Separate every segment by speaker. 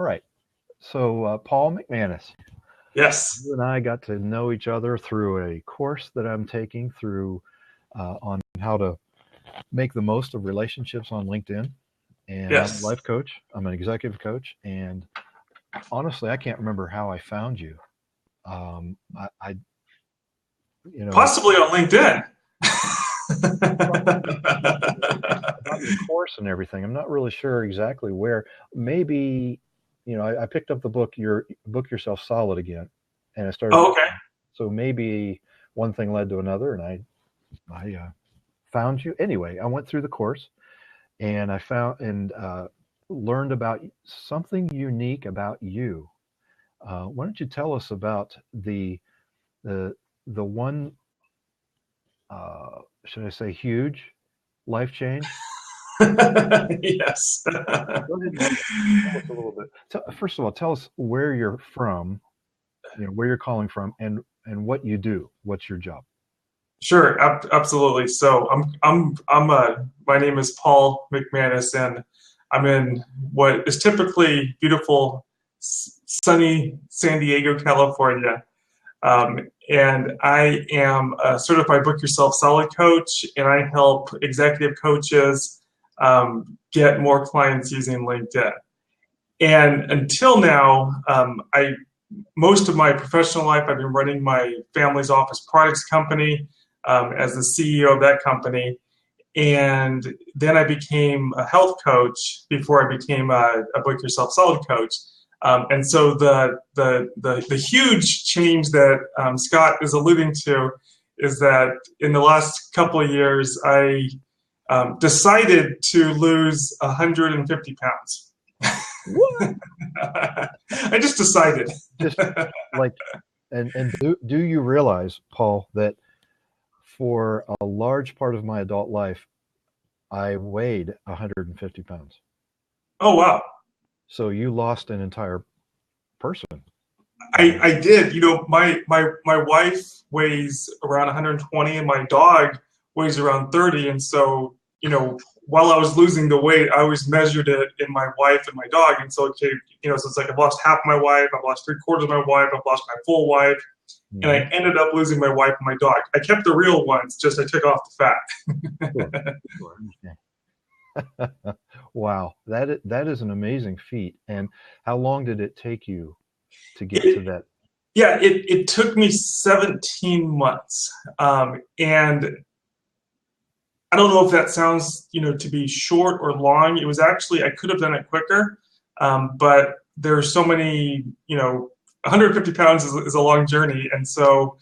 Speaker 1: All right. So, Paul McManus,
Speaker 2: Yes.
Speaker 1: you and I got to know each other through a course that I'm taking through on how to make the most of relationships on LinkedIn. And I'm a
Speaker 2: Yes.
Speaker 1: life coach. I'm an executive coach. And honestly, I can't remember how I found you. I you know,
Speaker 2: Possibly on LinkedIn.
Speaker 1: about your course and everything. I'm not really sure exactly where. Maybe, I picked up the book, your book Yourself Solid again, and I started.
Speaker 2: Oh, okay.
Speaker 1: So maybe one thing led to another, and I found you. Anyway, I went through the course, and I found and learned about something unique about you. Why don't you tell us about the the one, should I say, huge life change?
Speaker 2: Yes.
Speaker 1: Go ahead and tell us a little bit. First of all, tell us where you're from, where you're calling from, and what you do. What's your job?
Speaker 2: Sure, absolutely. So my name is Paul McManus, and I'm in what is typically beautiful, sunny San Diego, California. And I am a certified Book Yourself Solid coach, and I help executive coaches get more clients using LinkedIn. And until now, most of my professional life, I've been running my family's office products company as the CEO of that company. And then I became a health coach before I became a Book Yourself Solid coach. And so the huge change that Scott is alluding to is that in the last couple of years, I decided to lose 150 pounds.
Speaker 1: What?
Speaker 2: I just decided.
Speaker 1: Just like, and do you realize, Paul, that for a large part of my adult life, I weighed 150 pounds.
Speaker 2: Oh, wow.
Speaker 1: So you lost an entire person.
Speaker 2: I did. My wife weighs around 120 and my dog weighs around 30. And so, while I was losing the weight, I always measured it in my wife and my dog. And so, okay, so it's like I've lost half my wife, I've lost three-quarters of my wife, I've lost my full wife.
Speaker 1: Mhm.
Speaker 2: And I ended up losing my wife and my dog. I kept the real ones, just I took off the fat.
Speaker 1: Sure. Wow, that is an amazing feat. And how long did it take you to get to that?
Speaker 2: Yeah, it took me 17 months. And I don't know if that sounds, to be short or long. It was actually, I could have done it quicker, but there's so many, 150 pounds is a long journey, and so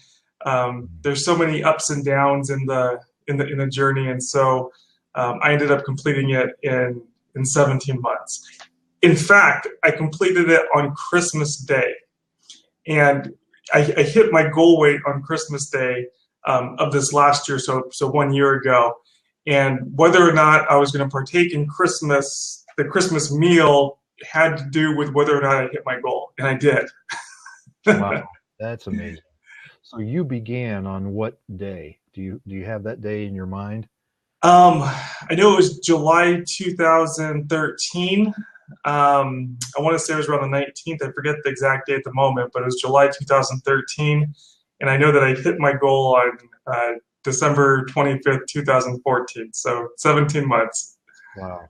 Speaker 2: there's so many ups and downs in the journey, and so I ended up completing it in 17 months. In fact, I completed it on Christmas Day, and I hit my goal weight on Christmas Day of this last year, so 1 year ago. And whether or not I was going to partake in Christmas, the Christmas meal had to do with whether or not I hit my goal, and I did.
Speaker 1: Wow, that's amazing. So you began on what day? Do you have that day in your mind?
Speaker 2: I know it was July 2013. I want to say it was around the 19th. I forget the exact date at the moment, but it was July 2013. And I know that I hit my goal on December 25th, 2014. So 17 months.
Speaker 1: Wow.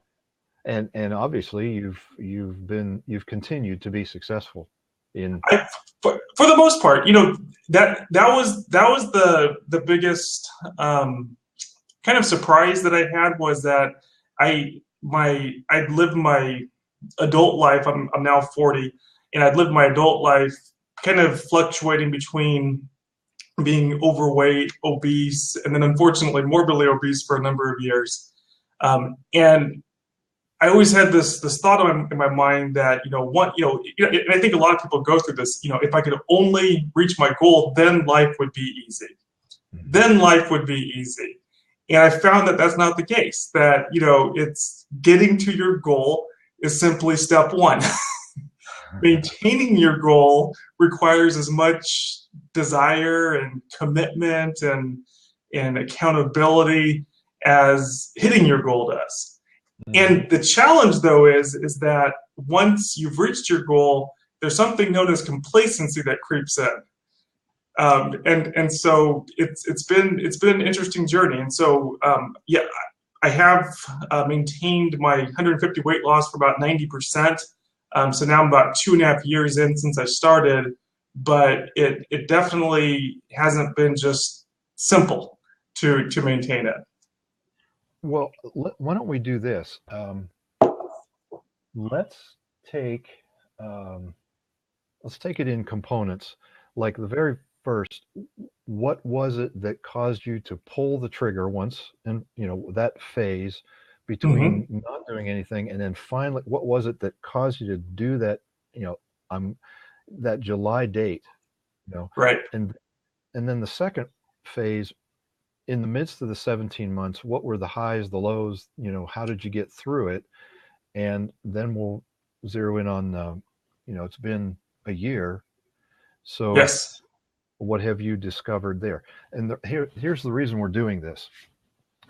Speaker 1: And obviously you've continued to be successful in.
Speaker 2: For the most part, that was the biggest kind of surprise that I had was that I'd lived my adult life. I'm now 40, and I'd lived my adult life kind of fluctuating between being overweight, obese, and then unfortunately morbidly obese for a number of years. And I always had this thought in my mind that and I think a lot of people go through this. If I could only reach my goal, then life would be easy.
Speaker 1: Mm-hmm.
Speaker 2: Then life would be easy. And I found that that's not the case. That it's getting to your goal is simply step one. Maintaining your goal requires as much desire and commitment and accountability as hitting your goal does. And the challenge, though, is that once you've reached your goal, there's something known as complacency that creeps in. And so it's been an interesting journey. And so yeah, I have maintained my 150 weight loss for about 90%. So now I'm about 2.5 years in since I started, but it definitely hasn't been just simple to maintain it.
Speaker 1: Well, why don't we do this? Let's take it in components. Like the very first, what was it that caused you to pull the trigger once, and that phase between not doing anything, and then finally, what was it that caused you to do that? That July date,
Speaker 2: Right.
Speaker 1: And then the second phase, in the midst of the 17 months, what were the highs, the lows? How did you get through it? And then we'll zero in on, it's been a year. So
Speaker 2: yes,
Speaker 1: what have you discovered there? And here's the reason we're doing this.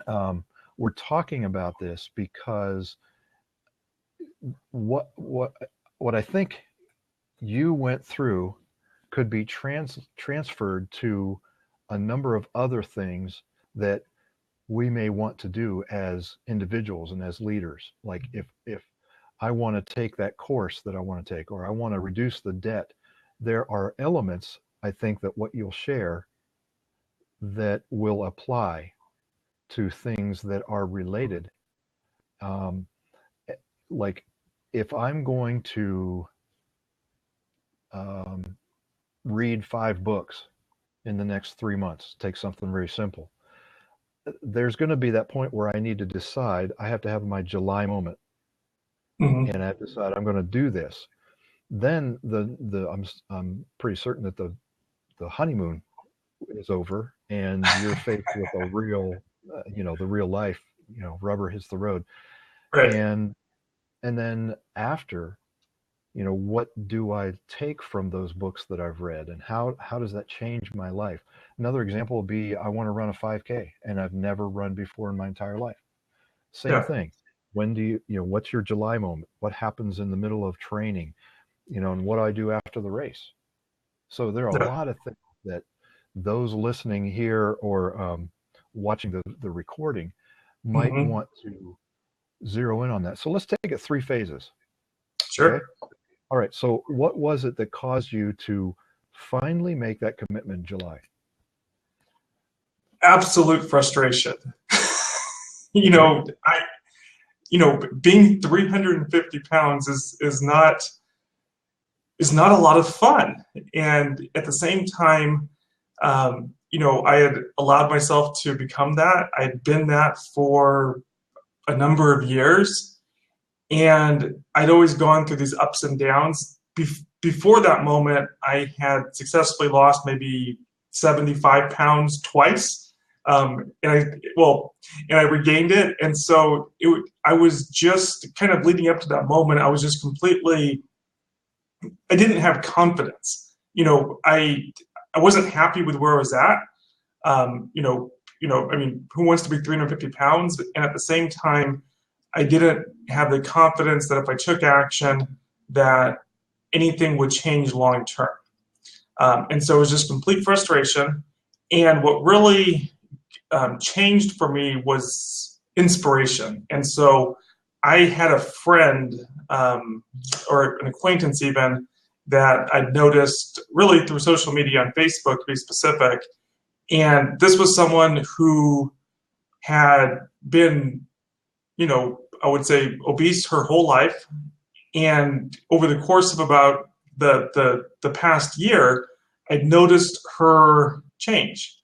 Speaker 1: We're talking about this because what I think you went through could be transferred to a number of other things that we may want to do as individuals and as leaders. Like if I want to take that course that I want to take, or I want to reduce the debt, there are elements, I think, that what you'll share that will apply to things that are related. Like if I'm going to read 5 books in the next 3 months, take something very simple, there's going to be that point where I need to decide. I have to have my July moment, and I have to decide I'm going to do this. Then I'm pretty certain that the honeymoon is over, and you're faced with a real, the real life, rubber hits the road,
Speaker 2: right.
Speaker 1: And then after, what do I take from those books that I've read, and how does that change my life? Another example would be, I want to run a 5K, and I've never run before in my entire life. Same thing. When do what's your July moment? What happens in the middle of training? And what do I do after the race? So there are a lot of things that those listening here or watching the recording might want to zero in on that. So let's take it 3 phases.
Speaker 2: Sure.
Speaker 1: Okay? All right. So what was it that caused you to finally make that commitment in July?
Speaker 2: Absolute frustration. Being 350 pounds is not a lot of fun. And at the same time, I had allowed myself to become that. I had been that for a number of years, and I'd always gone through these ups and downs. Before that moment, I had successfully lost maybe 75 pounds twice. And I regained it. And so I was just kind of leading up to that moment. I was just completely, I didn't have confidence. I wasn't happy with where I was at. Who wants to be 350 pounds? And at the same time, I didn't have the confidence that if I took action, that anything would change long term. And so it was just complete frustration. And what really changed for me was inspiration. And so I had a friend or an acquaintance even that I noticed really through social media on Facebook, to be specific. And this was someone who had been, I would say obese her whole life. And over the course of about the past year, I'd noticed her change.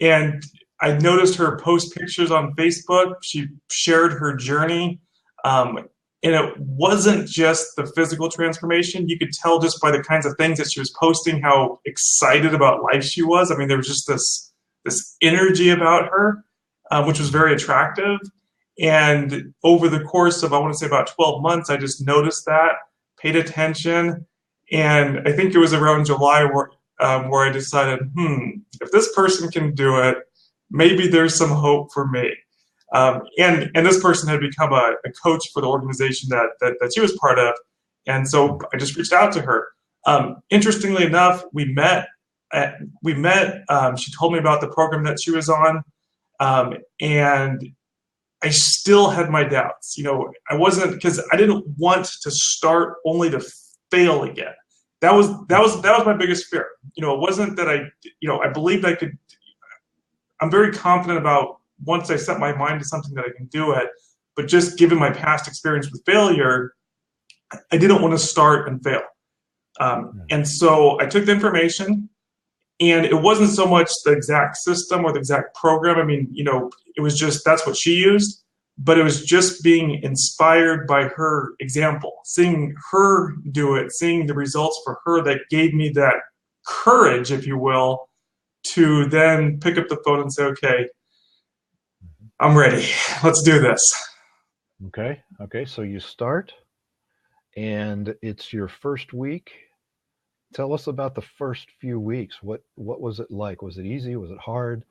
Speaker 2: And I noticed her post pictures on Facebook. She shared her journey. And it wasn't just the physical transformation. You could tell just by the kinds of things that she was posting how excited about life she was. I mean, there was just this energy about her, which was very attractive. And over the course of, I want to say about 12 months, I just noticed that, paid attention. And I think it was around July where I decided, if this person can do it, maybe there's some hope for me. And this person had become a coach for the organization that she was part of. And so I just reached out to her. Interestingly enough, we met. She told me about the program that she was on, and I still had my doubts. I wasn't, because I didn't want to start only to fail again. That was my biggest fear. It wasn't that I believed I could. I'm very confident about once I set my mind to something that I can do it. But just given my past experience with failure, I didn't want to start and fail. And so I took the information, and it wasn't so much the exact system or the exact program. I mean, it was just, that's what she used, but it was just being inspired by her example, seeing her do it, seeing the results for her that gave me that courage, if you will, to then pick up the phone and say, okay, I'm ready. Let's do this.
Speaker 1: Okay. So you start, and it's your first week. Tell us about the first few weeks. What was it like? Was it easy? Was it hard?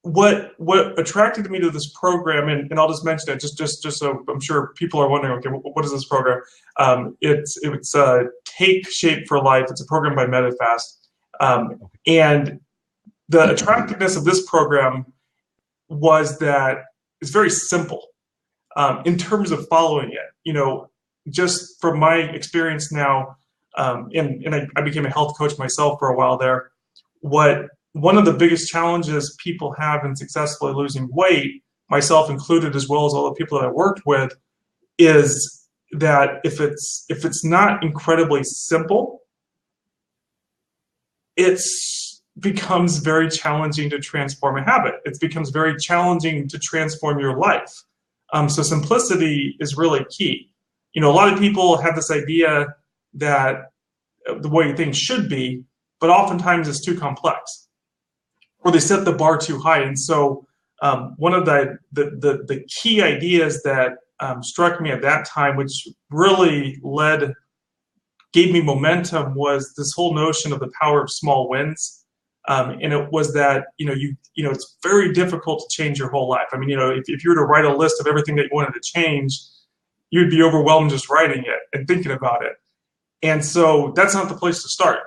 Speaker 2: What attracted me to this program, and I'll just mention it just so I'm sure people are wondering, okay, what is this program? It's Take Shape for Life. It's a program by Medifast, and the attractiveness of this program was that it's very simple in terms of following it. Just from my experience now, and I became a health coach myself for a while there. One of the biggest challenges people have in successfully losing weight, myself included, as well as all the people that I worked with, is that if it's not incredibly simple, it becomes very challenging to transform a habit. It becomes very challenging to transform your life. So simplicity is really key. A lot of people have this idea that the way things should be, but oftentimes it's too complex, or they set the bar too high. And so one of the key ideas that struck me at that time, which really gave me momentum, was this whole notion of the power of small wins. And it was that, it's very difficult to change your whole life. I mean, if you were to write a list of everything that you wanted to change, you'd be overwhelmed just writing it and thinking about it. And so that's not the place to start.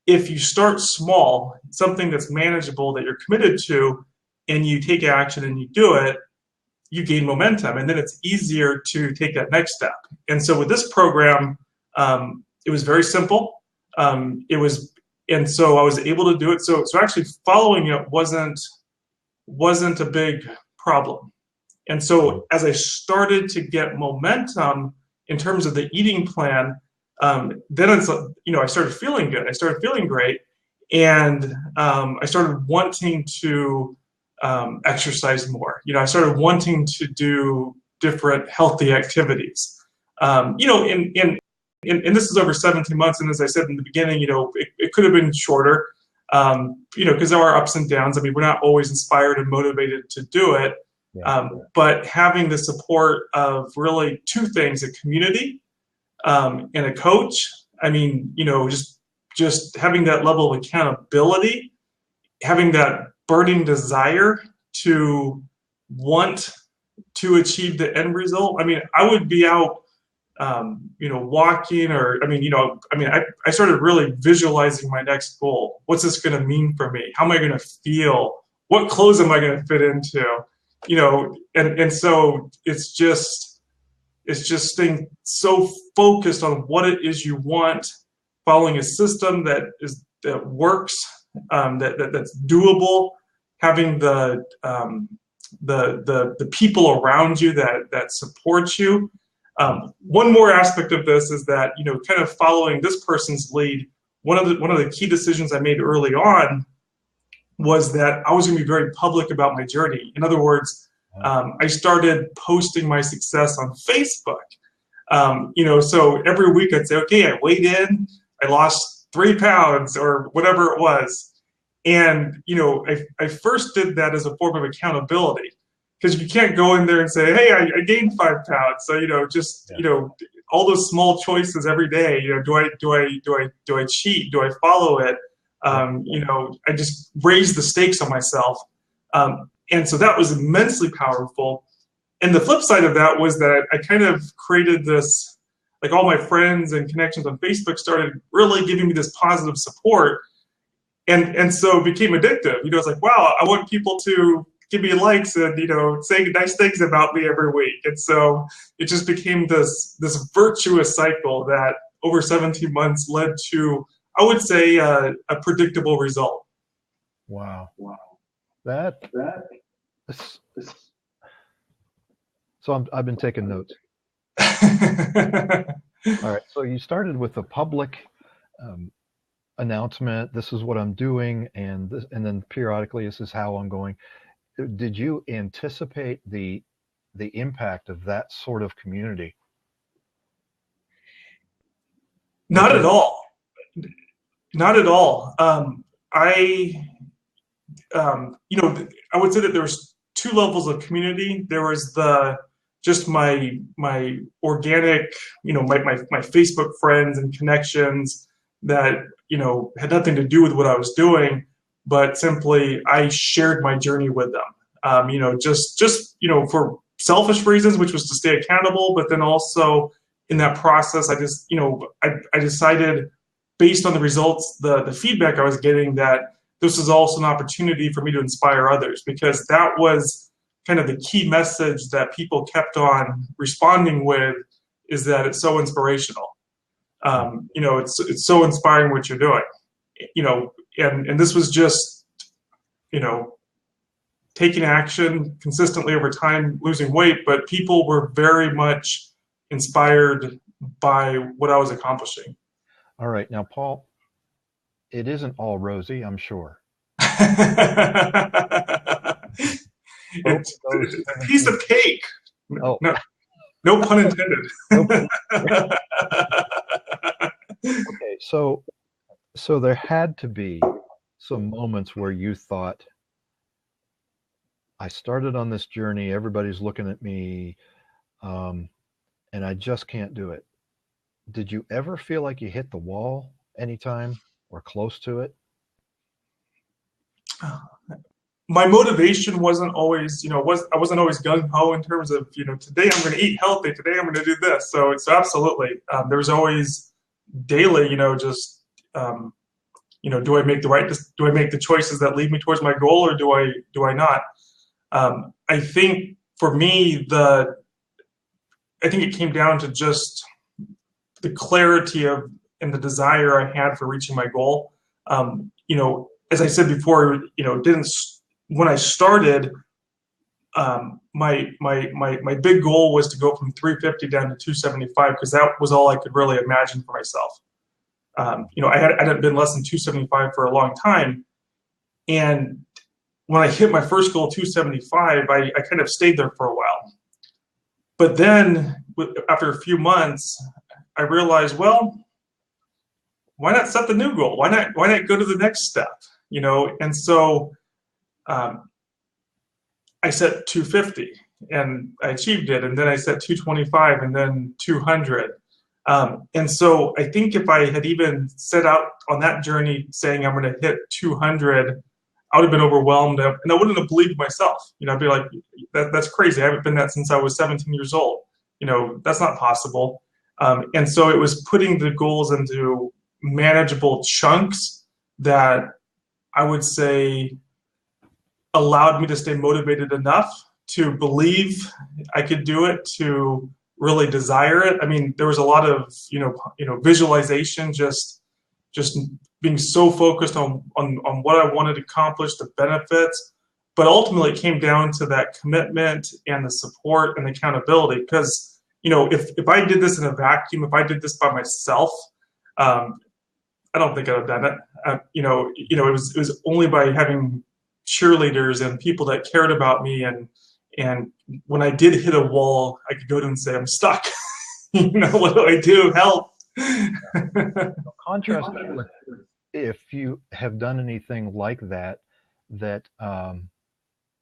Speaker 2: If you start small, something that's manageable that you're committed to, and you take action and you do it, you gain momentum, and then it's easier to take that next step. And so with this program, it was very simple. And so I was able to do it. So actually following it wasn't a big problem. And so as I started to get momentum in terms of the eating plan, then I started feeling good. I started feeling great, and I started wanting to exercise more. I started wanting to do different healthy activities. And this is over 17 months. And as I said in the beginning, it could have been shorter, because there are ups and downs. I mean, we're not always inspired and motivated to do it. But having the support of really two things: a community and a coach. I mean, just having that level of accountability, having that burning desire to want to achieve the end result. I mean, I would be out, walking, or, I started really visualizing my next goal. What's this going to mean for me? How am I going to feel? What clothes am I going to fit into? And so it's just staying so focused on what it is you want, following a system that works, that's doable, having the people around you that support you. One more aspect of this is that, kind of following this person's lead, one of the key decisions I made early on was that I was going to be very public about my journey. In other words, I started posting my success on Facebook. So every week I'd say, okay, I weighed in, I lost 3 pounds or whatever it was. And, I first did that as a form of accountability, because you can't go in there and say, hey, I gained 5 pounds. So, all those small choices every day, do I cheat? Do I follow it? I just raised the stakes on myself. And so that was immensely powerful. And the flip side of that was that I kind of created this, like all my friends and connections on Facebook started really giving me this positive support. And so it became addictive. It's like, wow, I want people to give me likes and, say nice things about me every week. And so it just became this virtuous cycle that over 17 months led to, I would say, a predictable result.
Speaker 1: Wow. So I've been taking notes. All right. So you started with a public announcement. This is what I'm doing, and then periodically, this is how I'm going. Did you anticipate the impact of that sort of community?
Speaker 2: Not at all. Not at all. I would say that there was two levels of community. There was just my organic, my Facebook friends and connections that, had nothing to do with what I was doing, but simply I shared my journey with them. Just for selfish reasons, which was to stay accountable, but then also in that process, I decided based on the results, the feedback I was getting, that this was also an opportunity for me to inspire others, because that was kind of the key message that people kept on responding with, is that it's so inspirational. It's so inspiring what you're doing, and this was just, taking action consistently over time, losing weight, but people were very much inspired by what I was accomplishing.
Speaker 1: All right. Now, Paul, it isn't all rosy, I'm sure.
Speaker 2: It's a piece of cake.
Speaker 1: Oh.
Speaker 2: No pun intended.
Speaker 1: Okay, so there had to be some moments where you thought, I started on this journey, everybody's looking at me, and I just can't do it. Did you ever feel like you hit the wall anytime or close to it?
Speaker 2: My motivation wasn't always, I wasn't always gung ho in terms of, today I'm going to eat healthy, today I'm going to do this. So it's absolutely, there was always daily, do I make the choices that lead me towards my goal, or do I not? I think for me, I think it came down to just the clarity of and the desire I had for reaching my goal. As I said before, when I started, my big goal was to go from 350 down to 275, because that was all I could really imagine for myself. I hadn't been less than 275 for a long time, and when I hit my first goal, 275, I kind of stayed there for a while. But then, after a few months, I realized, well, why not set the new goal? Why not go to the next step? And so I set 250 and I achieved it. And then I set 225 and then 200. And so I think if I had even set out on that journey saying I'm going to hit 200, I would have been overwhelmed, and I wouldn't have believed myself. I'd be like, that's crazy. I haven't been that since I was 17 years old. That's not possible. And so it was putting the goals into manageable chunks that I would say allowed me to stay motivated enough to believe I could do it, to really desire it. I mean, there was a lot of, visualization, just being so focused on what I wanted to accomplish, the benefits, but ultimately it came down to that commitment and the support and the accountability. Because, if I did this in a vacuum, if I did this by myself, I don't think I'd have done it. It was only by having cheerleaders and people that cared about me, and when I did hit a wall, I could go to them and say, I'm stuck. What do I do? Help.
Speaker 1: Contrast that with, if you have done anything like that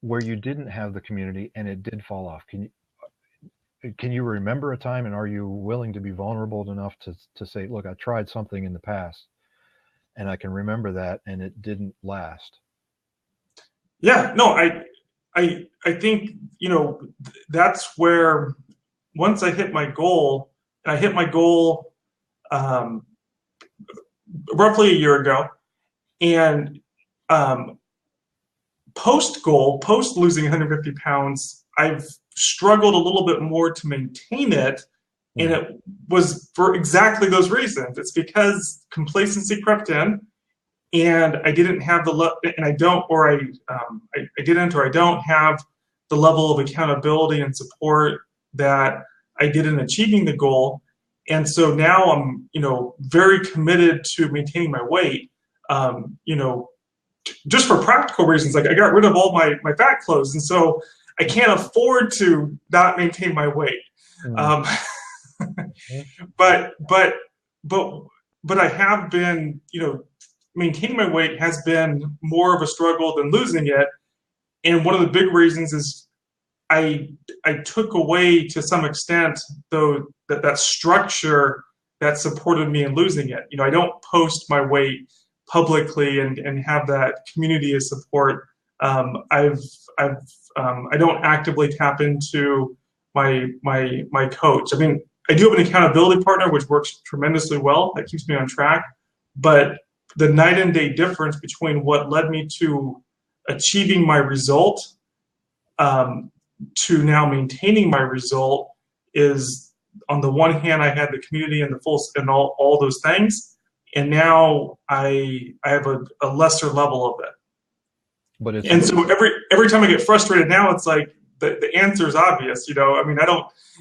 Speaker 1: where you didn't have the community and it did fall off. Can you remember a time, and are you willing to be vulnerable enough to say, look, I tried something in the past and I can remember that and it didn't last?
Speaker 2: Yeah, no, I think, that's where once I hit my goal, and I hit my goal um, roughly a year ago, and post losing 150 pounds, I've struggled a little bit more to maintain it. And it was for exactly those reasons. It's because complacency crept in, and I didn't have and I don't, or I didn't, or I don't have the level of accountability and support that I did in achieving the goal. And so now I'm, very committed to maintaining my weight. Just for practical reasons, like I got rid of all my fat clothes, and so I can't afford to not maintain my weight. But I have been, maintaining my weight has been more of a struggle than losing it. And one of the big reasons is I took away to some extent though that structure that supported me in losing it. I don't post my weight publicly and have that community of support. I don't actively tap into my coach. I mean, I do have an accountability partner, which works tremendously well. That keeps me on track. But the night and day difference between what led me to achieving my result to now maintaining my result is, on the one hand, I had the community and all those things, and now I have a lesser level of it. And so every time I get frustrated now, it's like the answer is obvious. I mean,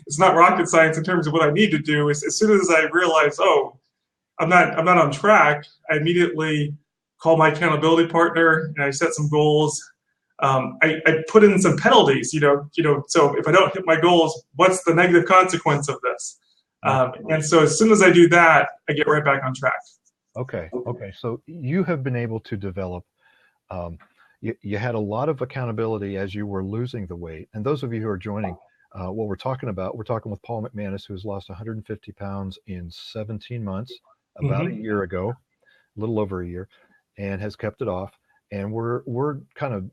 Speaker 2: it's not rocket science in terms of what I need to do. As soon as I realize, I'm not on track, I immediately call my accountability partner and I set some goals. I put in some penalties, so if I don't hit my goals, what's the negative consequence of this? And so as soon as I do that, I get right back on track.
Speaker 1: Okay. So you have been able to develop, you had a lot of accountability as you were losing the weight. And those of you who are joining, what we're talking with Paul McManus, who's lost 150 pounds in 17 months, about a year ago, a little over a year, and has kept it off. And we're kind of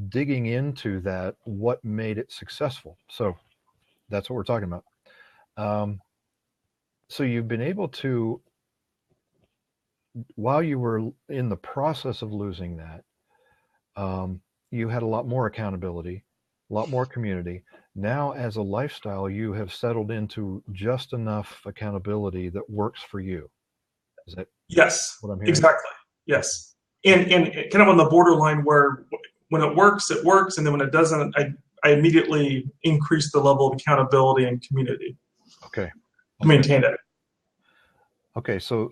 Speaker 1: digging into that, what made it successful. So that's what we're talking about. So you've been able to, while you were in the process of losing that, you had a lot more accountability, a lot more community. Now, as a lifestyle, you have settled into just enough accountability that works for you. Is that what I'm hearing?
Speaker 2: Exactly. Yes. And kind of on the borderline where when it works, and then when it doesn't, I immediately increase the level of accountability and community.
Speaker 1: Okay.
Speaker 2: To maintain it.
Speaker 1: Okay, so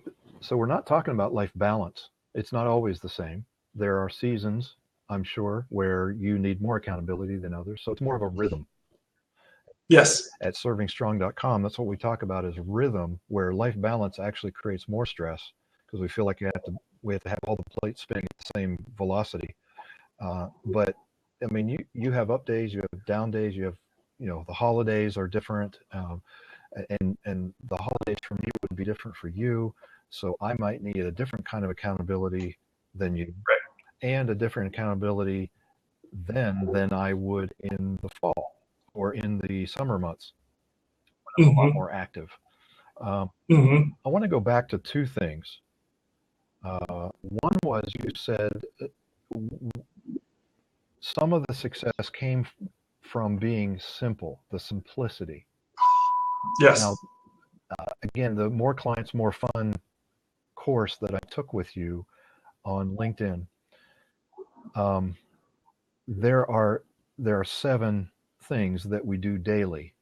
Speaker 1: we're not talking about life balance. It's not always the same. There are seasons, I'm sure, where you need more accountability than others. So it's more of a rhythm.
Speaker 2: Yes.
Speaker 1: At servingstrong.com, that's what we talk about, is rhythm, where life balance actually creates more stress because we feel like we have to have all the plates spinning at the same velocity. But I mean, you have up days, you have down days, you have, the holidays are different. And the holidays for me would be different for you. So I might need a different kind of accountability than you,
Speaker 2: right,
Speaker 1: and a different accountability than I would in the fall or in the summer months when I'm a lot more active. I want to go back to two things. One was, you said some of the success came from being simple, the simplicity.
Speaker 2: Yes.
Speaker 1: Now, again, the More Clients, More Fun course that I took with you on LinkedIn, there are 7 things that we do daily.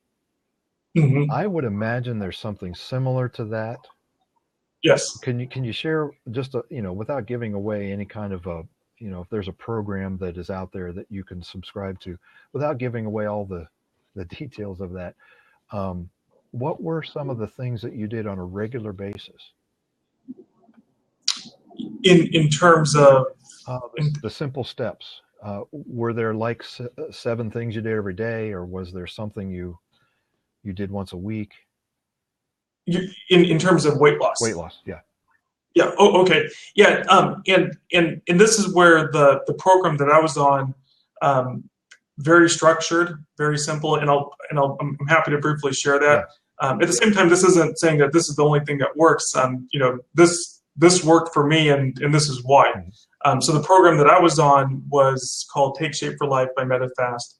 Speaker 1: I would imagine there's something similar to that.
Speaker 2: Yes.
Speaker 1: Can you share just without giving away any kind of if there's a program that is out there that you can subscribe to, without giving away all the details of that, what were some of the things that you did on a regular basis?
Speaker 2: In terms of
Speaker 1: the simple steps, were there like 7 things you did every day, or was there something you did once a week?
Speaker 2: In terms of weight loss.
Speaker 1: Weight loss, yeah.
Speaker 2: Yeah. Oh, okay. Yeah. And this is where the program that I was on, very structured, very simple, and I'm happy to briefly share that. At the same time, this isn't saying that this is the only thing that works. This worked for me, and this is why. So the program that I was on was called Take Shape for Life by Medifast,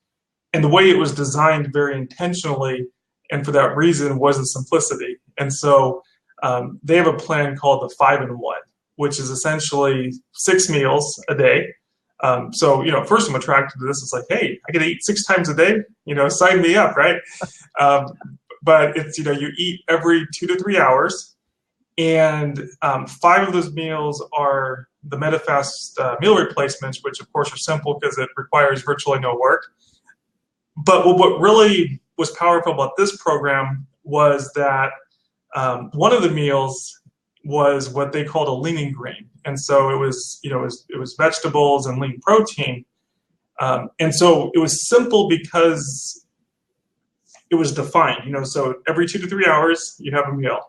Speaker 2: and the way it was designed very intentionally, and for that reason, was the simplicity. And so they have a plan called the 5-in-1, which is essentially 6 meals a day. So, first I'm attracted to this. It's like, hey, I get to eat 6 times a day, sign me up, right? But it's, you eat every 2 to 3 hours, and 5 of those meals are the Medifast meal replacements, which of course are simple because it requires virtually no work. But what really was powerful about this program was that one of the meals was what they called a lean and green. And so it was, it was vegetables and lean protein. And so it was simple because it was defined, so every 2 to 3 hours you have a meal.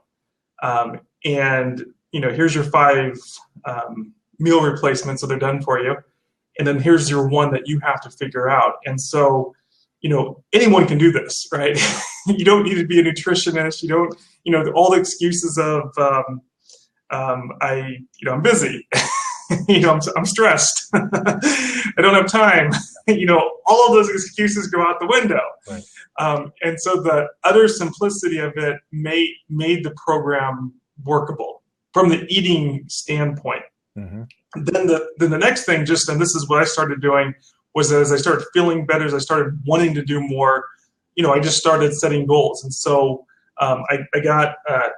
Speaker 2: And, here's your 5 meal replacements, so they're done for you. And then here's your one that you have to figure out. And so, anyone can do this, right? You don't need to be a nutritionist. You don't, all the excuses of, I'm busy. I'm stressed. I don't have time. All of those excuses go out the window. Right. And so the utter simplicity of it made the program workable from the eating standpoint. Mm-hmm. Then the next thing, and this is what I started doing, was as I started feeling better, as I started wanting to do more, I just started setting goals. And so I got a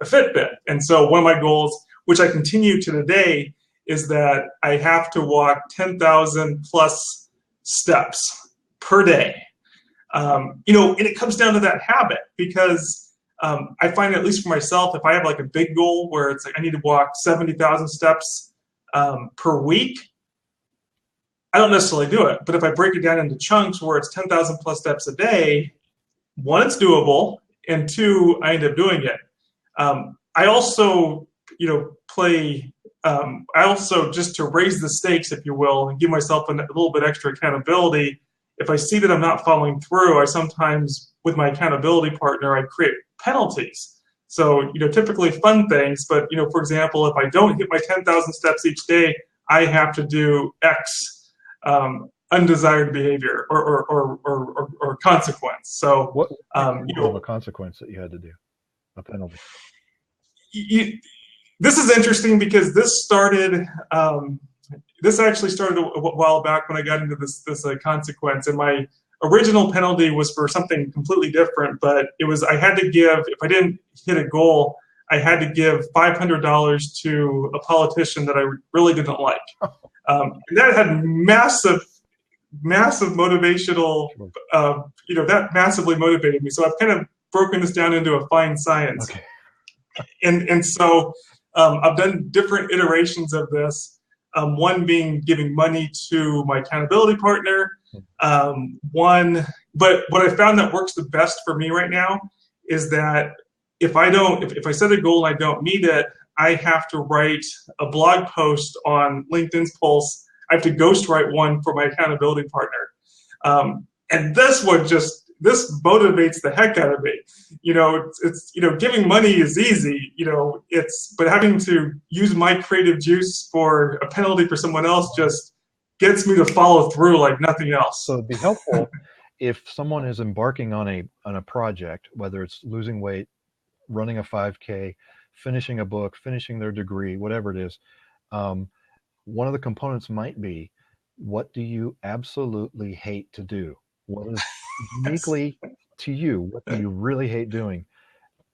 Speaker 2: Fitbit. And so one of my goals, which I continue to today, is that I have to walk 10,000 plus steps per day. And it comes down to that habit, because I find, at least for myself, if I have like a big goal where it's like I need to walk 70,000 steps per week, I don't necessarily do it. But if I break it down into chunks where it's 10,000 plus steps a day, 1, it's doable, and 2, I end up doing it. I also, I also, just to raise the stakes, if you will, and give myself a little bit extra accountability, if I see that I'm not following through, I sometimes, with my accountability partner, I create penalties. So, typically fun things, but, for example, if I don't hit my 10,000 steps each day, I have to do X undesired behavior or consequence. So,
Speaker 1: what a consequence that you had to do, a penalty?
Speaker 2: This is interesting because this started. This actually started a while back when I got into this consequence, and my original penalty was for something completely different. But it was, I had to give, if I didn't hit a goal, I had to give $500 to a politician that I really didn't like. And that had massive motivational, that massively motivated me. So I've kind of broken this down into a fine science. Okay. And so I've done different iterations of this. One being giving money to my accountability partner. But what I found that works the best for me right now is that if I set a goal and I don't meet it, I have to write a blog post on LinkedIn's Pulse. I have to ghostwrite one for my accountability partner. And this motivates the heck out of me. It's giving money is easy, but having to use my creative juice for a penalty for someone else just gets me to follow through like nothing else.
Speaker 1: So it'd be helpful if someone is embarking on a project, whether it's losing weight, running a 5K, finishing a book, finishing their degree, whatever it is. One of the components might be, what do you absolutely hate to do? What is uniquely to you? What do you really hate doing?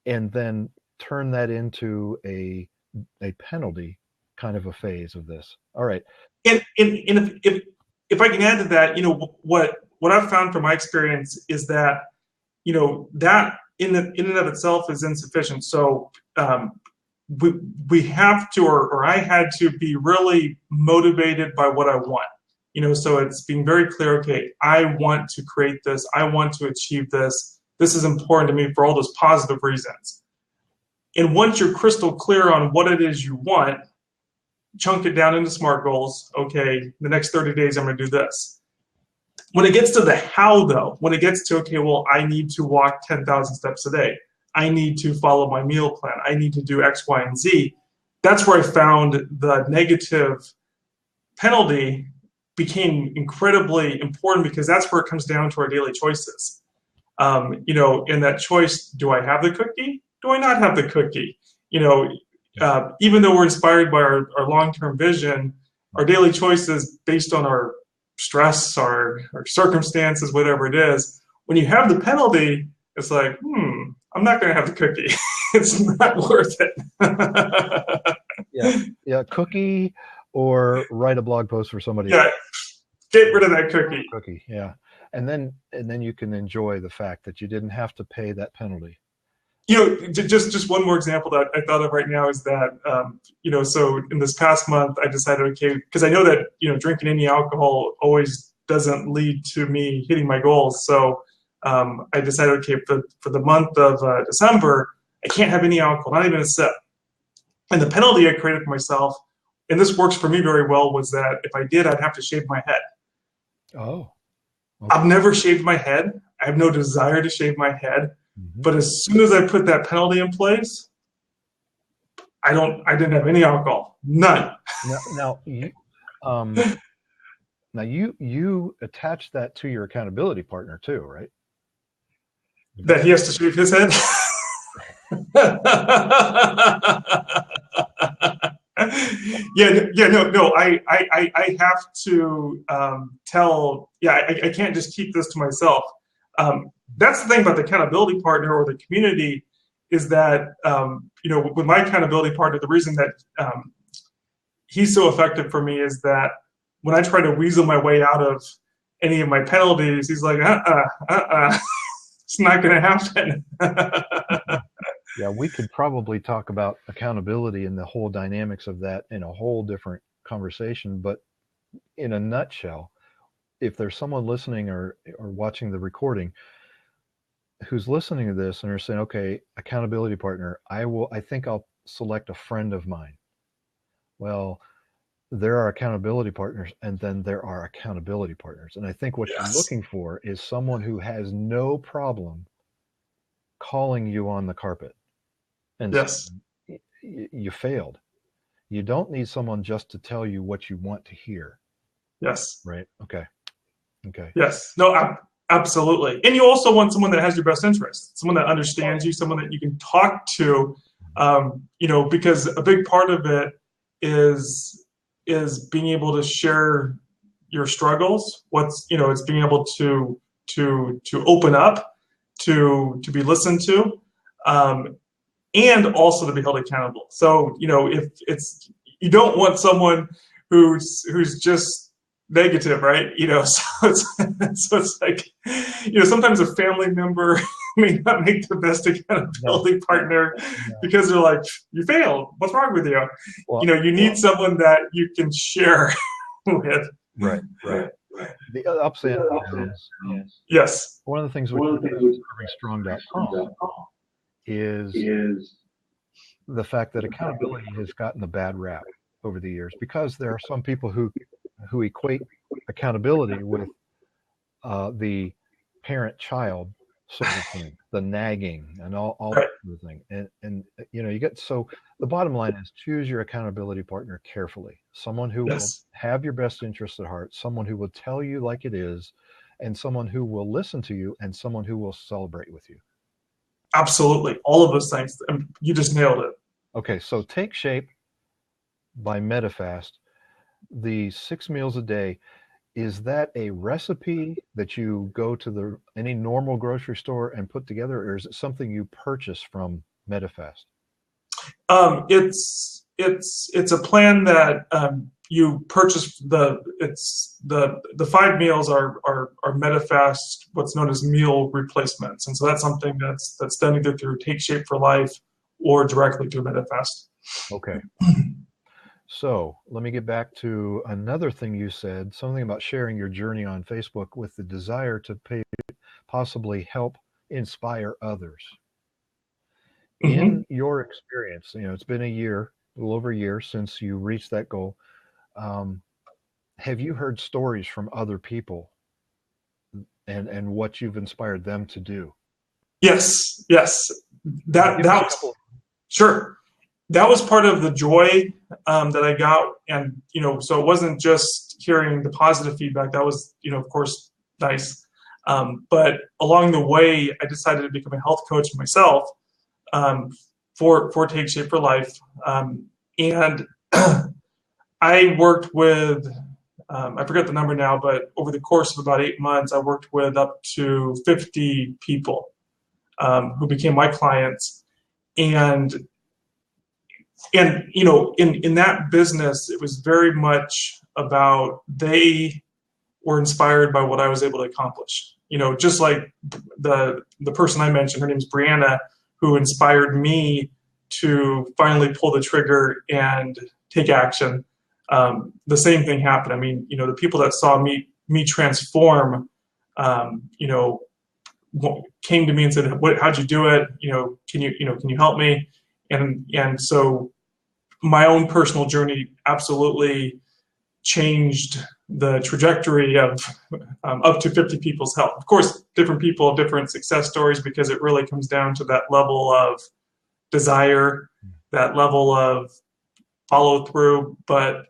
Speaker 1: And then turn that into a penalty kind of a phase of this. All right.
Speaker 2: And if I can add to that, what I've found from my experience is that, that in and of itself is insufficient. So we have to, or I had to be really motivated by what I want. So it's being very clear, okay, I want to create this. I want to achieve this. This is important to me for all those positive reasons. And once you're crystal clear on what it is you want, chunk it down into SMART goals. Okay, the next 30 days, I'm going to do this. When it gets to the how, though, when it gets to, okay, well, I need to walk 10,000 steps a day, I need to follow my meal plan, I need to do X, Y, and Z, that's where I found the negative penalty became incredibly important, because that's where it comes down to our daily choices. In that choice, do I have the cookie? Do I not have the cookie? Even though we're inspired by our long-term vision, our daily choices based on our stress, our circumstances, whatever it is, when you have the penalty, it's like, I'm not going to have the cookie. It's not worth it.
Speaker 1: Yeah, cookie, or write a blog post for somebody
Speaker 2: else. Get rid of that cookie.
Speaker 1: Yeah. And then you can enjoy the fact that you didn't have to pay that penalty.
Speaker 2: Just one more example that I thought of right now is that, so in this past month, I decided, okay, because I know that, drinking any alcohol always doesn't lead to me hitting my goals. So I decided, okay, for the month of December, I can't have any alcohol, not even a sip. And the penalty I created for myself, and this works for me very well, was that if I did, I'd have to shave my head.
Speaker 1: Oh.
Speaker 2: Okay. I've never shaved my head. I have no desire to shave my head. Mm-hmm. But as soon as I put that penalty in place, I didn't have any alcohol. None.
Speaker 1: Now you attach that to your accountability partner too, right?
Speaker 2: That he has to shave his head? No. I have to tell. I can't just keep this to myself. That's the thing about the accountability partner or the community, is that with my accountability partner, the reason that he's so effective for me is that when I try to weasel my way out of any of my penalties, he's like, it's not going to happen.
Speaker 1: Yeah, we could probably talk about accountability and the whole dynamics of that in a whole different conversation. But in a nutshell, if there's someone listening or watching the recording who's listening to this and are saying, okay, accountability partner, I think I'll select a friend of mine. Well, there are accountability partners, and then there are accountability partners. And I think what you're looking for is someone who has no problem calling you on the carpet. And you failed. You don't need someone just to tell you what you want to hear.
Speaker 2: Yes.
Speaker 1: Right. Okay.
Speaker 2: Yes. No, absolutely. And you also want someone that has your best interest, someone that understands you, someone that you can talk to, because a big part of it is being able to share your struggles. It's being able to open up, to be listened to, and also to be held accountable. So, if you don't want someone who's just negative, right? So it's like, sometimes a family member may not make the best accountability partner because they're like, you failed. What's wrong with you? Well, you need someone that you can share with.
Speaker 1: Right. The upside is,
Speaker 2: yes.
Speaker 1: One of the things we do at strong.com is the fact that accountability has gotten a bad rap over the years, because there are some people who equate accountability with the parent-child sort of thing, the nagging and all that sort of thing. And you get, so the bottom line is, choose your accountability partner carefully. Someone who will have your best interests at heart, someone who will tell you like it is, and someone who will listen to you, and someone who will celebrate with you.
Speaker 2: Absolutely. All of those things. You just nailed it.
Speaker 1: Okay, so Take Shape by Medifast, the 6 meals a day, is that a recipe that you go to any normal grocery store and put together, or is it something you purchase from Medifast?
Speaker 2: It's a plan that you purchase. The 5 meals are Medifast, what's known as meal replacements, and so that's something that's done either through Take Shape for Life or directly through Medifast.
Speaker 1: Okay. So let me get back to another thing you said, something about sharing your journey on Facebook with the desire to possibly help inspire others. Mm-hmm. In your experience, it's been a little over a year since you reached that goal. Have you heard stories from other people and what you've inspired them to do.
Speaker 2: Yes, yes. That
Speaker 1: Give us a
Speaker 2: was
Speaker 1: couple.
Speaker 2: sure. That was part of the joy that I got, and so it wasn't just hearing the positive feedback. That was, of course, nice. But along the way, I decided to become a health coach myself for Take Shape for Life, and I worked with. I forget the number now, but over the course of about 8 months, I worked with up to 50 people who became my clients, and in that business, it was very much about they were inspired by what I was able to accomplish. Just like the person I mentioned, her name's Brianna, who inspired me to finally pull the trigger and take action. The same thing happened. I mean, the people that saw me transform, came to me and said, how'd you do it? Can you help me? And so my own personal journey absolutely changed the trajectory of up to 50 people's health. Of course, different people have different success stories because it really comes down to that level of desire, that level of follow through. But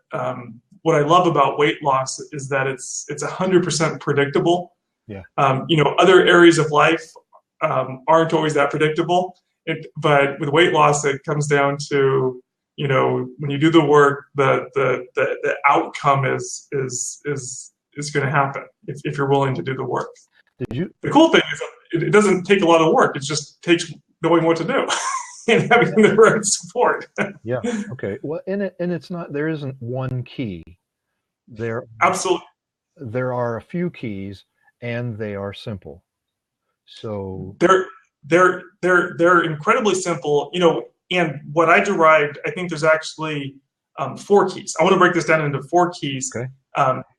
Speaker 2: what I love about weight loss is that it's 100% predictable.
Speaker 1: Yeah.
Speaker 2: Other areas of life aren't always that predictable. But with weight loss, it comes down to, when you do the work, the outcome is going to happen if you're willing to do the work. The cool thing is it doesn't take a lot of work. It just takes knowing what to do and having the right support.
Speaker 1: Yeah. Okay. Well, and it's not. There isn't one key.
Speaker 2: Absolutely.
Speaker 1: There are a few keys, and they are simple. So
Speaker 2: they're incredibly simple, and what I derived, I think there's actually 4 keys. I want to break this down into 4 keys.
Speaker 1: Okay.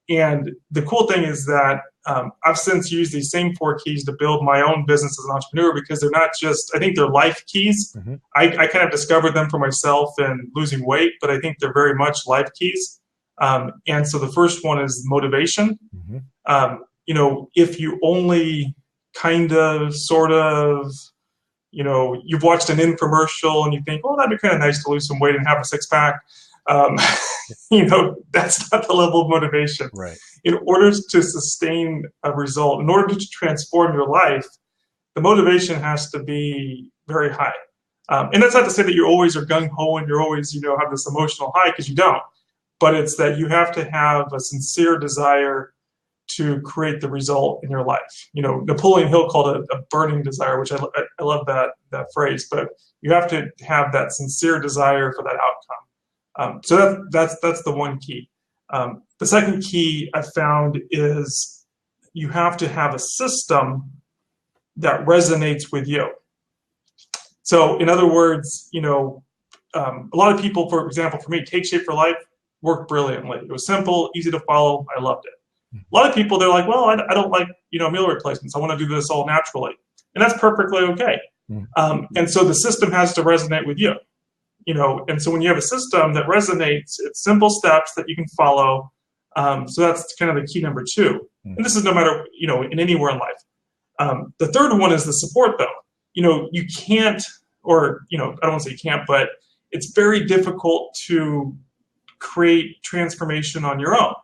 Speaker 2: And the cool thing is that I've since used these same 4 keys to build my own business as an entrepreneur, because they're not just, I think they're life keys.
Speaker 1: Mm-hmm.
Speaker 2: I kind of discovered them for myself in losing weight, but I think they're very much life keys. And so the first one is motivation. Mm-hmm. If you only kind of, sort of, you've watched an infomercial and you think, well, that'd be kind of nice to lose some weight and have a 6-pack. That's not the level of motivation.
Speaker 1: Right.
Speaker 2: In order to sustain a result, in order to transform your life, the motivation has to be very high. And that's not to say that you always are gung-ho and you're always, have this emotional high, because you don't. But it's that you have to have a sincere desire to create the result in your life. Napoleon Hill called it a burning desire, which I love that phrase. But you have to have that sincere desire for that outcome. So that's the one key. The second key I found is you have to have a system that resonates with you. So in other words, a lot of people, for example, for me, Take Shape for Life worked brilliantly. It was simple, easy to follow. I loved it. A lot of people, they're like, well, I don't like, meal replacements. I want to do this all naturally. And that's perfectly okay. And so the system has to resonate with you, and so when you have a system that resonates, it's simple steps that you can follow. So that's kind of the key number 2. And this is no matter, in anywhere in life. The third one is the support, though. You can't, or, I don't want to say you can't, but it's very difficult to create transformation on your own.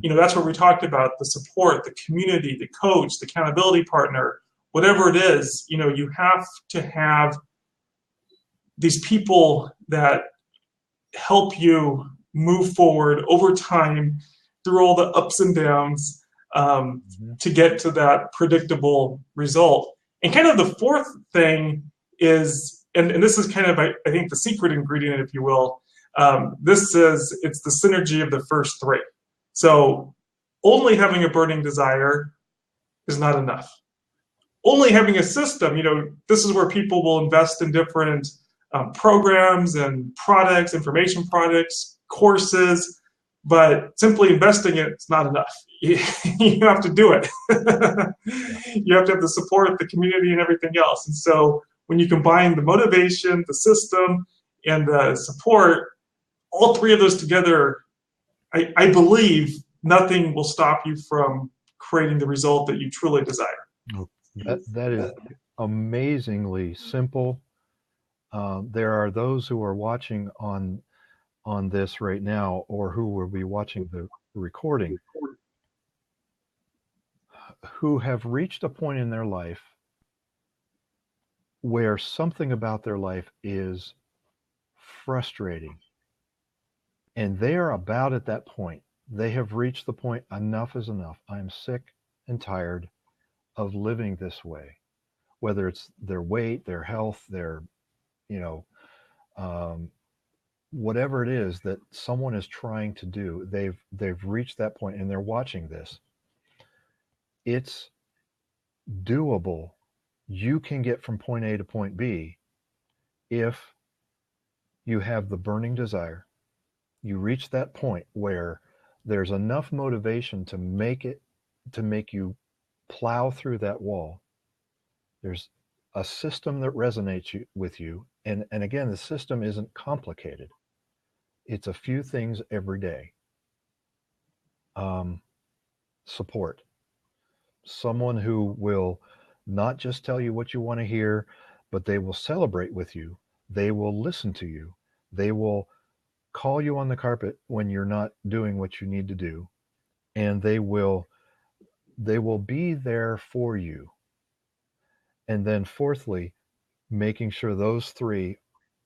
Speaker 2: That's what we talked about, the support, the community, the coach, the accountability partner, whatever it is, you have to have these people that help you move forward over time through all the ups and downs to get to that predictable result. And kind of the fourth thing is, and this is kind of, I think, the secret ingredient, if you will, it's the synergy of the first 3. So only having a burning desire is not enough. Only having a system, this is where people will invest in different programs and products, information products, courses, but simply investing in it's not enough. You have to do it. You have to have the support, the community, and everything else. And so when you combine the motivation, the system, and the support, all 3 of those together, I believe nothing will stop you from creating the result that you truly desire.
Speaker 1: That is amazingly simple. There are those who are watching on this right now, or who will be watching the recording, who have reached a point in their life where something about their life is frustrating, and they are about at that point. They have reached the point, enough is enough. I'm sick and tired of living this way, whether it's their weight, their health, their, you know, whatever it is that someone is trying to do. They've reached that point and they're watching this. It's doable. You can get from point A to point B if you have the burning desire. You reach that point where there's enough motivation to make you plow through that wall. There's a system that resonates with you. And again, the system isn't complicated. It's a few things every day. Support. Someone who will not just tell you what you want to hear, but they will celebrate with you. They will listen to you. They will call you on the carpet when you're not doing what you need to do. And they will be there for you. And then fourthly, making sure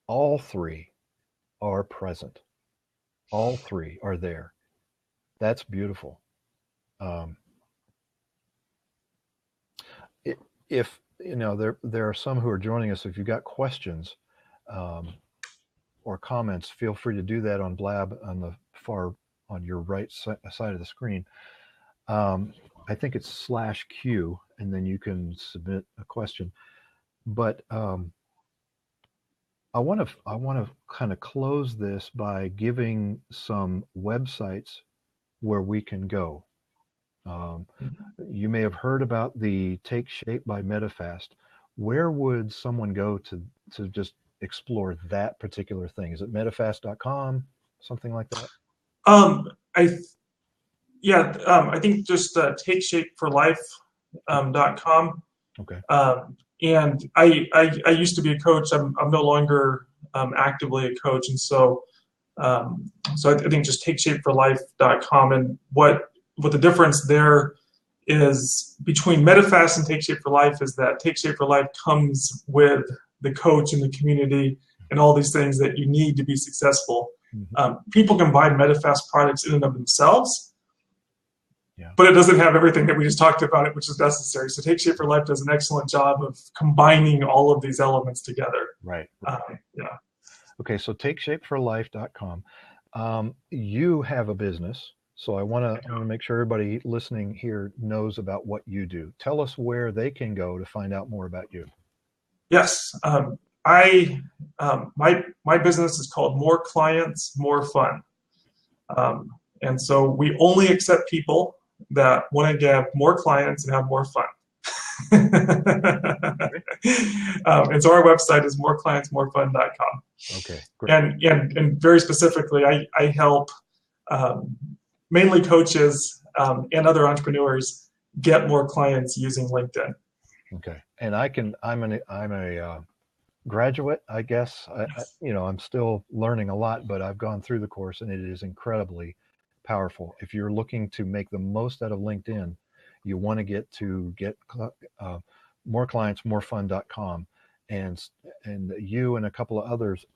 Speaker 1: all three are present. All three are there. That's beautiful. If you know, there are some who are joining us. If you've got questions or comments, feel free to do that on Blab on your right side of the screen. I think it's /Q, and then you can submit a question. But I want to kind of close this by giving some websites where we can go. You may have heard about the Take Shape by MetaFast. Where would someone go to just explore that particular thing? Is it metafast.com, something like that?
Speaker 2: I think just takeshapeforlife.com.
Speaker 1: Okay.
Speaker 2: And I used to be a coach. I'm no longer actively a coach, and so I think just takeshapeforlife.com. And what the difference there is between MetaFast and Take Shape for Life is that Take Shape for Life comes with the coach and the community and all these things that you need to be successful. Mm-hmm. People can buy MetaFast products in and of themselves, but it doesn't have everything that we just talked about, which is necessary. So Take Shape for Life does an excellent job of combining all of these elements together.
Speaker 1: Right. Okay, so takeshapeforlife.com. You have a business, so I want to make sure everybody listening here knows about what you do. Tell us where they can go to find out more about you.
Speaker 2: Yes. My business is called More Clients, More Fun. And so we only accept people that want to get more clients and have more fun. And so our website is moreclientsmorefun.com.
Speaker 1: Okay, great.
Speaker 2: And very specifically, I help mainly coaches and other entrepreneurs get more clients using LinkedIn.
Speaker 1: Okay, and I'm a graduate, I guess. I'm still learning a lot, but I've gone through the course, and it is incredibly powerful. If you're looking to make the most out of LinkedIn, you want to get moreclientsmorefun.com, and you and a couple of others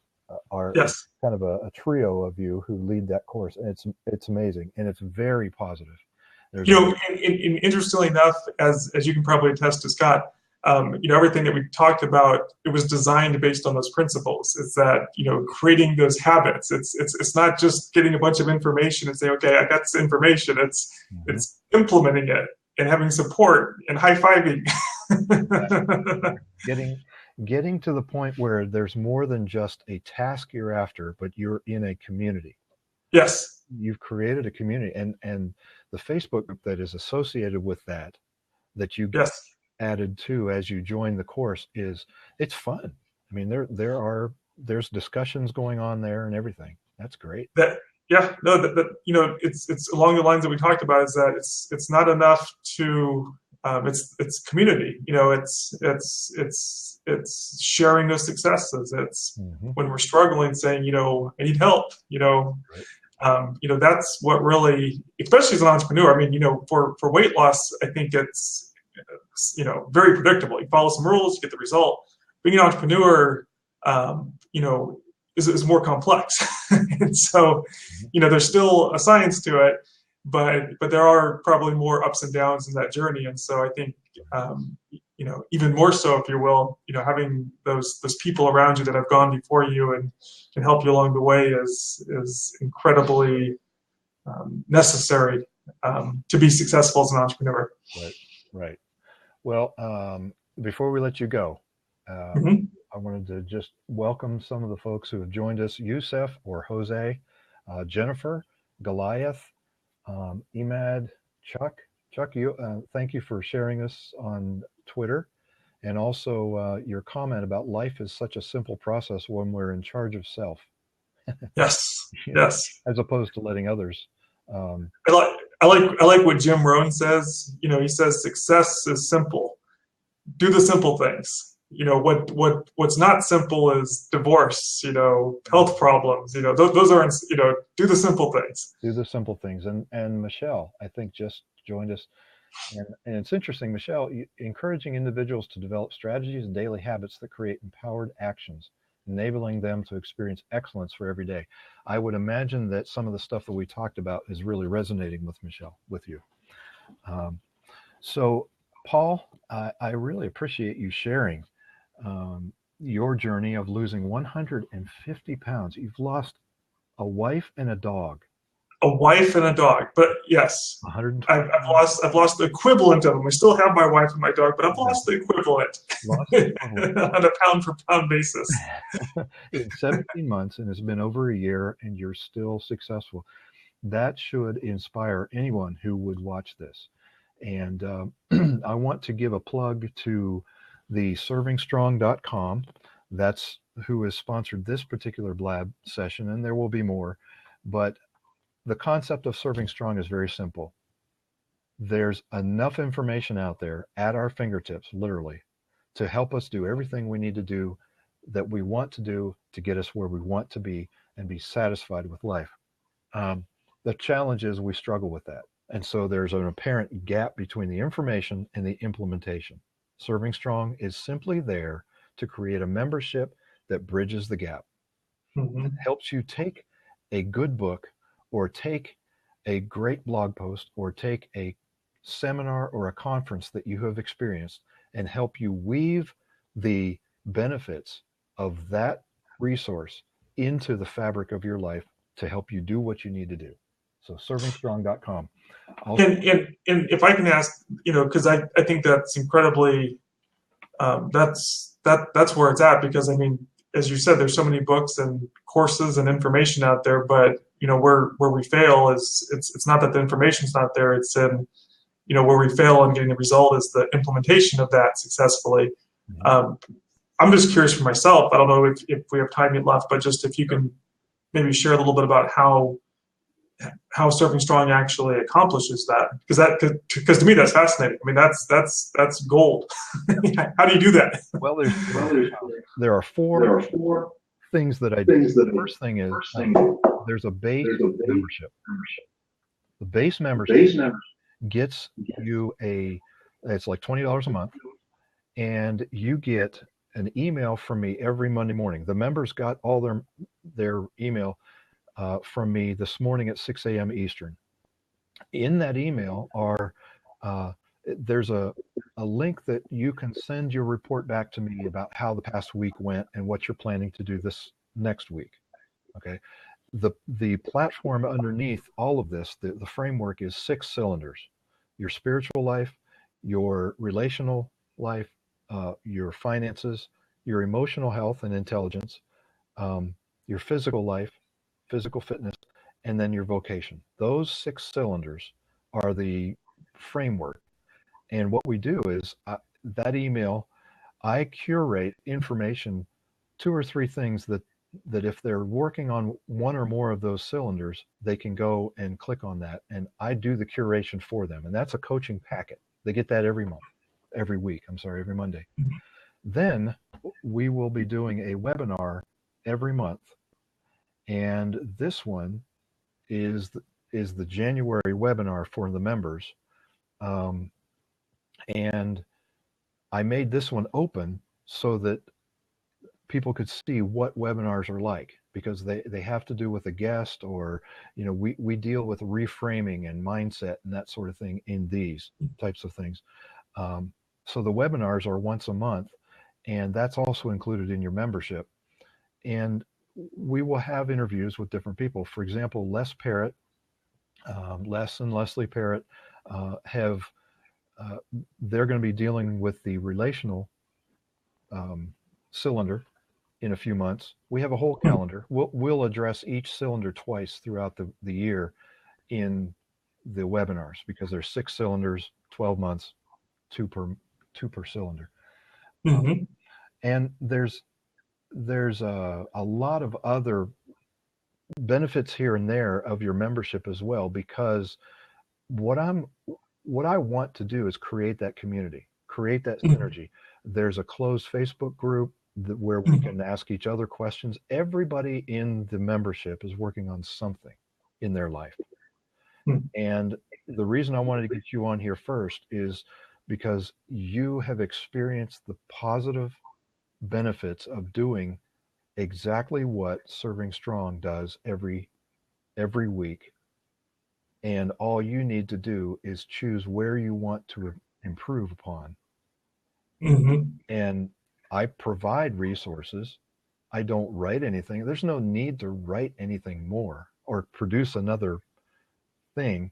Speaker 1: are kind of a trio of you who lead that course, and it's amazing, and it's very positive.
Speaker 2: And interestingly enough, as you can probably attest to, Scott, everything that we talked about, it was designed based on those principles. It's that, creating those habits. It's not just getting a bunch of information and saying, okay, I got this information. It's implementing it and having support and high-fiving.
Speaker 1: Getting to the point where there's more than just a task you're after, but you're in a community.
Speaker 2: Yes.
Speaker 1: You've created a community, and the Facebook group that is associated with that you get added to as you join the course it's fun. I mean, there's discussions going on there and everything. That's great.
Speaker 2: yeah, no, it's along the lines that we talked about. Is that it's not enough to it's community. It's sharing those successes. It's
Speaker 1: Hmm.
Speaker 2: when we're struggling, saying, I need help.
Speaker 1: Right.
Speaker 2: That's what really, especially as an entrepreneur. I mean, for weight loss, I think it's very predictable. You follow some rules, you get the result. Being an entrepreneur, is more complex, and so
Speaker 1: Mhm.
Speaker 2: there's still a science to it, but there are probably more ups and downs in that journey. And so I think even more so, if you will, having those people around you that have gone before you and can help you along the way is incredibly necessary to be successful as an entrepreneur.
Speaker 1: Right. Right. Well, before we let you go,
Speaker 2: Hmm.
Speaker 1: I wanted to just welcome some of the folks who have joined us: Yusef or Jose, Jennifer, Goliath, Emad, Chuck. Chuck, thank you for sharing us on Twitter, and also your comment about life is such a simple process when we're in charge of self,
Speaker 2: Yes,
Speaker 1: you know,
Speaker 2: yes.
Speaker 1: as opposed to letting others. Um,
Speaker 2: I like what Jim Rohn says. He says success is simple. Do the simple things. What's not simple is divorce. Health problems. Those aren't. Do the simple things.
Speaker 1: do the simple things. And Michelle, I think, just joined us. And it's interesting, Michelle, encouraging individuals to develop strategies and daily habits that create empowered actions, enabling them to experience excellence for every day. I would imagine that some of the stuff that we talked about is really resonating with Michelle, with you. Um, so, Paul, I really appreciate you sharing your journey of losing 150 pounds. You've lost a wife and a dog,
Speaker 2: A wife and a dog. But yes,
Speaker 1: 120
Speaker 2: I've lost the equivalent of them. I still have my wife and my dog, but I've lost
Speaker 1: pounds.
Speaker 2: the equivalent
Speaker 1: Lost the equivalent.
Speaker 2: on a pound for pound basis.
Speaker 1: In 17 months, and it's been over a year, and you're still successful. That should inspire anyone who would watch this. And I want to give a plug to the servingstrong.com. That's who has sponsored this particular blab session, and there will be more. But the concept of serving strong is very simple. There's enough information out there at our fingertips, literally, to help us do everything we need to do, that we want to do, to get us where we want to be and be satisfied with life. Um, the challenge is we struggle with that. And so there's an apparent gap between the information and the implementation. Serving Strong is simply there to create a membership that bridges the gap, that
Speaker 2: Hmm.
Speaker 1: helps you take a good book, or take a great blog post, or take a seminar or a conference that you have experienced, and help you weave the benefits of that resource into the fabric of your life to help you do what you need to do. So servingstrong.com. Also,
Speaker 2: And if I can ask, because I think that's incredibly that's where it's at, because I mean, as you said, there's so many books and courses and information out there, but where we fail is it's not that the information's not there, it's in where we fail in getting the result is the implementation of that successfully.
Speaker 1: mhm.
Speaker 2: um, I'm just curious for myself. I don't know if we have time yet left, but just if you can maybe share a little bit about how Serving Strong actually accomplishes that, because to me that's fascinating. I mean, that's gold. How do you do that?
Speaker 1: Well,
Speaker 3: Well,
Speaker 1: there are
Speaker 3: there
Speaker 1: four
Speaker 3: are four
Speaker 1: things that I do.
Speaker 3: things that
Speaker 1: The first thing is
Speaker 3: first thing
Speaker 1: there's a base
Speaker 3: there's a base
Speaker 1: membership.
Speaker 3: membership.
Speaker 1: The base
Speaker 3: The
Speaker 1: membership
Speaker 3: base membership
Speaker 1: gets
Speaker 3: gets
Speaker 1: you it's like $20 a month, and you get an email from me every Monday morning. The members got all their email from me this morning at 6 a.m. Eastern. In that email are uh, there's a link that you can send your report back to me about how the past week went and what you're planning to do this next week. Okay. The platform underneath all of this, the framework is six cylinders: your spiritual life, your relational life, your finances, your emotional health and intelligence, your physical life, physical fitness, and then your vocation. Those six cylinders are the framework. And what we do is that email, I curate information, two or three things that if they're working on one or more of those cylinders, they can go and click on that. And I do the curation for them. And that's a coaching packet. They get that every week, every Monday. Then we will be doing a webinar every month. And this one is the January webinar for the members. And I made this one open so that people could see what webinars are like, because they have to do with a guest, or we deal with reframing and mindset and that sort of thing in these types of things. So the webinars are once a month, and that's also included in your membership. And we will have interviews with different people. For example, Les Parrott, Les and Leslie Parrott they're going to be dealing with the relational cylinder in a few months. We have a whole calendar. We'll address each cylinder twice throughout the year in the webinars, because there's 6 cylinders, 12 months, two per cylinder.
Speaker 2: Mm-hmm.
Speaker 1: And there's a lot of other benefits here and there of your membership as well, because what I want to do is create that community, create that synergy. There's a closed Facebook group where we can ask each other questions. Everybody in the membership is working on something in their life. And the reason I wanted to get you on here first is because you have experienced the positive benefits of doing exactly what Serving Strong does every week. And all you need to do is choose where you want to improve upon. And I provide resources. I don't write anything. There's no need to write anything more or produce another thing.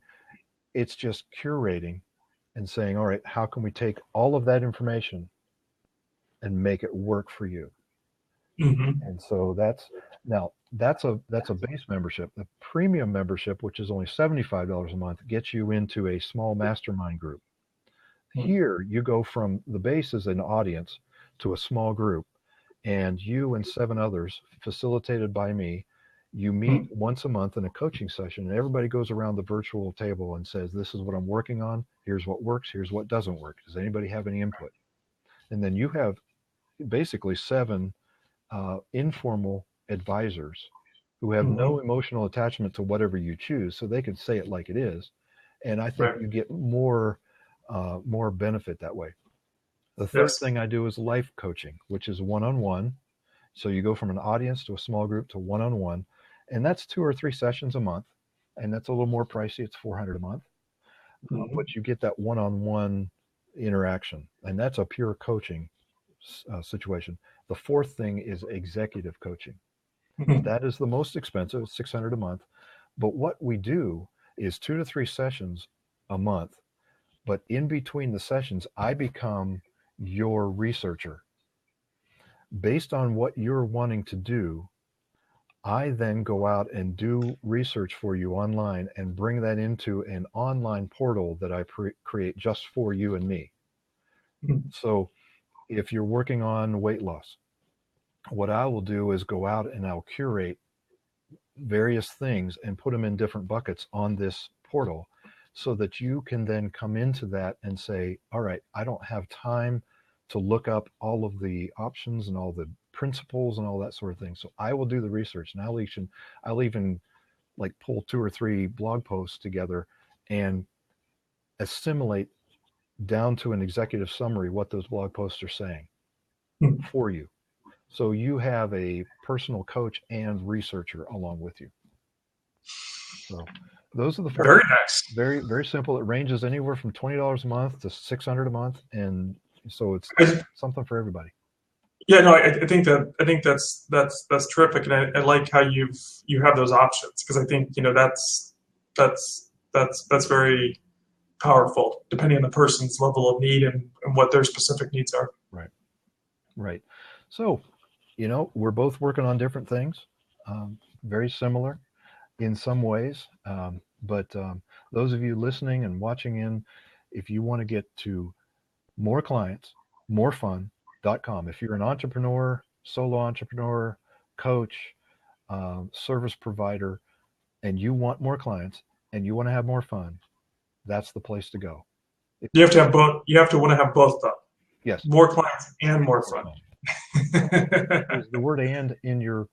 Speaker 1: It's just curating and saying, all right, how can we take all of that information and make it work for you? And so that's a base membership. The premium membership, which is only $75 a month, gets you into a small mastermind group. Here you go from the base as an audience to a small group, and you and 7 others, facilitated by me, you meet once a month in a coaching session, and everybody goes around the virtual table and says, this is what I'm working on. Here's what works. Here's what doesn't work. Does anybody have any input? And then you have basically 7 informal advisors who have no emotional attachment to whatever you choose, so they can say it like it is. And I think you get more benefit that way. The third thing I do is life coaching, which is one-on-one. So you go from an audience to a small group to one-on-one, and that's 2 or 3 sessions a month, and that's a little more pricey. It's $400 a month, but you get that one-on-one interaction, and that's a pure coaching situation. The fourth thing is executive coaching. That is the most expensive, $600 a month. But what we do is 2 to 3 sessions a month. But in between the sessions, I become your researcher. Based on what you're wanting to do, I then go out and do research for you online and bring that into an online portal that I create just for you and me. So if you're working on weight loss, what I will do is go out and I'll curate various things and put them in different buckets on this portal, so that you can then come into that and say, all right, I don't have time to look up all of the options and all the principles and all that sort of thing. So I will do the research, and I'll even like pull 2 or 3 blog posts together and assimilate down to an executive summary what those blog posts are saying for you. So you have a personal coach and researcher along with you. So those are the 4.
Speaker 2: Very nice.
Speaker 1: Very, very simple. It ranges anywhere from $20 a month to $600 a month, and so it's something for everybody.
Speaker 2: Yeah, no, I think that's terrific, and I like how you have those options, because I think that's very powerful, depending on the person's level of need and what their specific needs are.
Speaker 1: Right. So, we're both working on different things, very similar in some ways. But those of you listening and watching in, if you want to get to more clients, morefun.com. If you're an entrepreneur, solo entrepreneur, coach, service provider, and you want more clients and you want to have more fun, that's the place to go.
Speaker 2: You have to have both. You have to want to have both, though.
Speaker 1: Yes.
Speaker 2: More clients and more fun.
Speaker 1: Is the word "and" in your?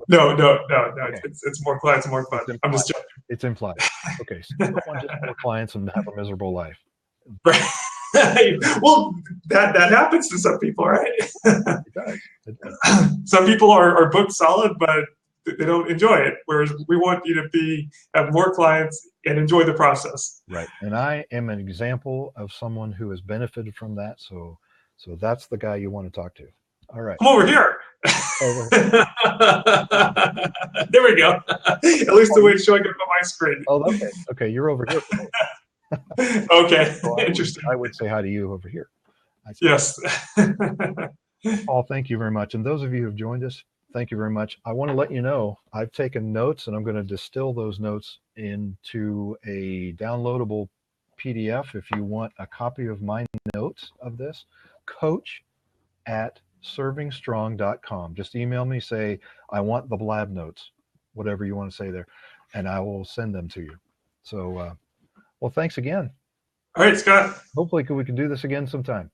Speaker 2: No.
Speaker 1: Okay.
Speaker 2: It's more clients and more fun. I'm just joking.
Speaker 1: It's implied. Okay, so you don't want just more clients and have a miserable life.
Speaker 2: Well, that happens to some people, right?
Speaker 1: It does.
Speaker 2: Some people are booked solid, but they don't enjoy it. Whereas we want you to have more clients and enjoy the process.
Speaker 1: Right. And I am an example of someone who has benefited from that. So that's the guy you want to talk to. All right.
Speaker 2: Come over here.
Speaker 1: Over
Speaker 2: here. There we go. At least the way it's showing up on my screen.
Speaker 1: Oh, okay. Okay, you're over here.
Speaker 2: Okay.
Speaker 1: So
Speaker 2: Interesting.
Speaker 1: I would say hi to you over here.
Speaker 2: Yes.
Speaker 1: Paul, thank you very much. And those of you who have joined us, thank you very much. I want to let you know I've taken notes and I'm going to distill those notes into a downloadable PDF. If you want a copy of my notes of this, coach@servingstrong.com. Just email me, say, I want the blab notes, whatever you want to say there, and I will send them to you. So, well, thanks again.
Speaker 2: All right, Scott.
Speaker 1: Hopefully we can do this again sometime.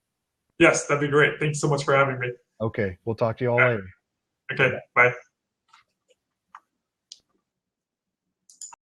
Speaker 2: Yes, that'd be great. Thanks so much for having me.
Speaker 1: Okay, we'll talk to you all later.
Speaker 2: Okay, bye.